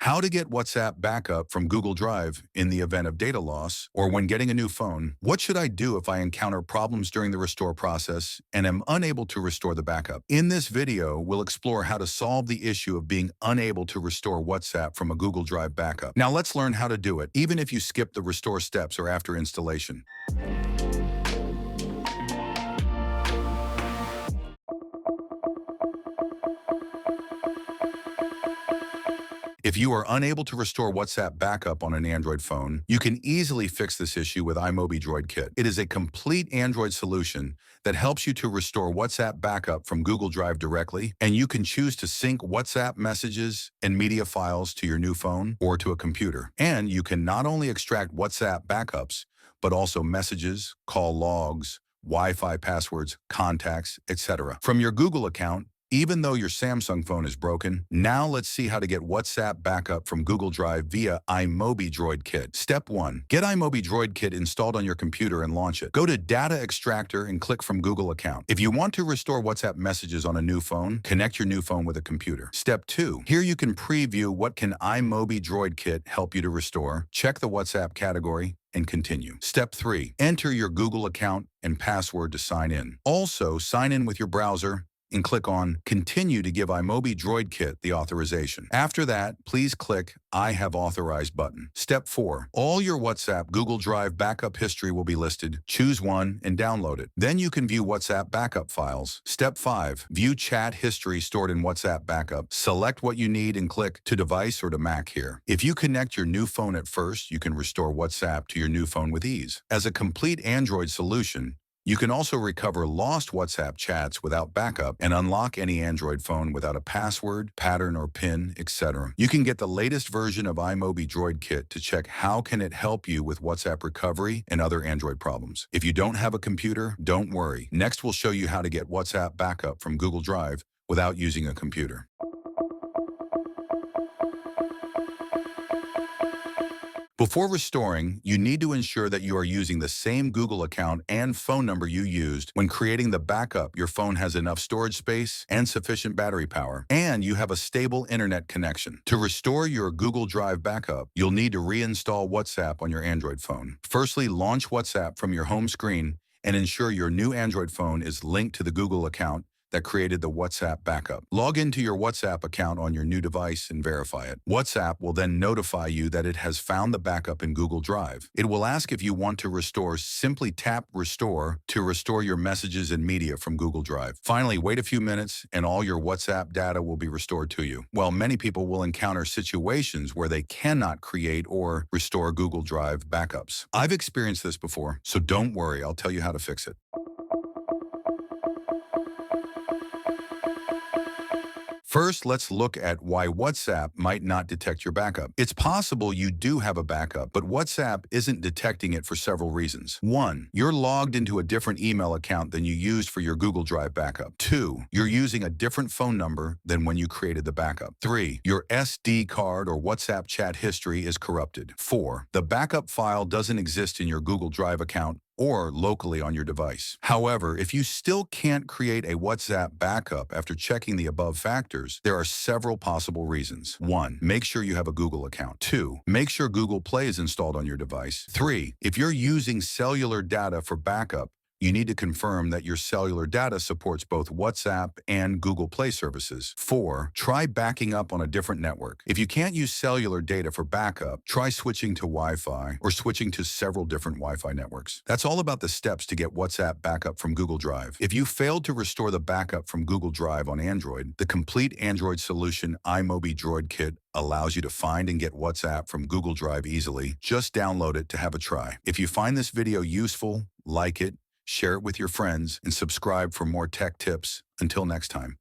How to get WhatsApp backup from Google Drive in the event of data loss or when getting a new phone. What should I do if I encounter problems during the restore process and am unable to restore the backup? In this video, we'll explore how to solve the issue of being unable to restore WhatsApp from a Google Drive backup. Now let's learn how to do it, even if you skip the restore steps or after installation. If you are unable to restore WhatsApp backup on an Android phone, you can easily fix this issue with iMobie Droid Kit. It is a complete Android solution that helps you to restore WhatsApp backup from Google Drive directly, and you can choose to sync WhatsApp messages and media files to your new phone or to a computer. And you can not only extract WhatsApp backups, but also messages, call logs, Wi-Fi passwords, contacts, etc. from your Google account. Even though your Samsung phone is broken, now let's see how to get WhatsApp backup from Google Drive via iMobie Droid Kit. Step 1. Get iMobie Droid Kit installed on your computer and launch it. Go to Data Extractor and click from Google account. If you want to restore WhatsApp messages on a new phone, connect your new phone with a computer. Step 2. Here you can preview what can iMobie Droid Kit help you to restore. Check the WhatsApp category and continue. Step 3. Enter your Google account and password to sign in. Also, sign in with your browser and click on Continue to give iMobie Droid Kit the authorization. After that, please click I have authorized button. Step 4. All your WhatsApp Google Drive backup history will be listed. Choose one and download it. Then you can view WhatsApp backup files. Step 5. View chat history stored in WhatsApp backup. Select what you need and click to device or to Mac here. If you connect your new phone at first, you can restore WhatsApp to your new phone with ease. As a complete Android solution, you can also recover lost WhatsApp chats without backup and unlock any Android phone without a password, pattern, or PIN, etc. You can get the latest version of iMobie Droid Kit to check how can it help you with WhatsApp recovery and other Android problems. If you don't have a computer, don't worry. Next, we'll show you how to get WhatsApp backup from Google Drive without using a computer. Before restoring, you need to ensure that you are using the same Google account and phone number you used when creating the backup. Your phone has enough storage space and sufficient battery power, and you have a stable internet connection. To restore your Google Drive backup, you'll need to reinstall WhatsApp on your Android phone. Firstly, launch WhatsApp from your home screen and ensure your new Android phone is linked to the Google account that created the WhatsApp backup. Log into your WhatsApp account on your new device and verify it. WhatsApp will then notify you that it has found the backup in Google Drive. It will ask if you want to restore. Simply tap Restore to restore your messages and media from Google Drive. Finally, wait a few minutes and all your WhatsApp data will be restored to you. While many people will encounter situations where they cannot create or restore Google Drive backups. I've experienced this before, so don't worry, I'll tell you how to fix it. First, let's look at why WhatsApp might not detect your backup. It's possible you do have a backup, but WhatsApp isn't detecting it for several reasons. 1. You're logged into a different email account than you used for your Google Drive backup. 2. You're using a different phone number than when you created the backup. 3. Your SD card or WhatsApp chat history is corrupted. 4. The backup file doesn't exist in your Google Drive account or locally on your device. However, if you still can't create a WhatsApp backup after checking the above factors, there are several possible reasons. 1. Make sure you have a Google account. 2. Make sure Google Play is installed on your device. 3. If you're using cellular data for backup, you need to confirm that your cellular data supports both WhatsApp and Google Play services. 4. Try backing up on a different network. If you can't use cellular data for backup, try switching to Wi-Fi or switching to several different Wi-Fi networks. That's all about the steps to get WhatsApp backup from Google Drive. If you failed to restore the backup from Google Drive on Android, the complete Android solution iMobie Droid Kit allows you to find and get WhatsApp from Google Drive easily. Just download it to have a try. If you find this video useful, like it, share it with your friends, and subscribe for more tech tips. Until next time.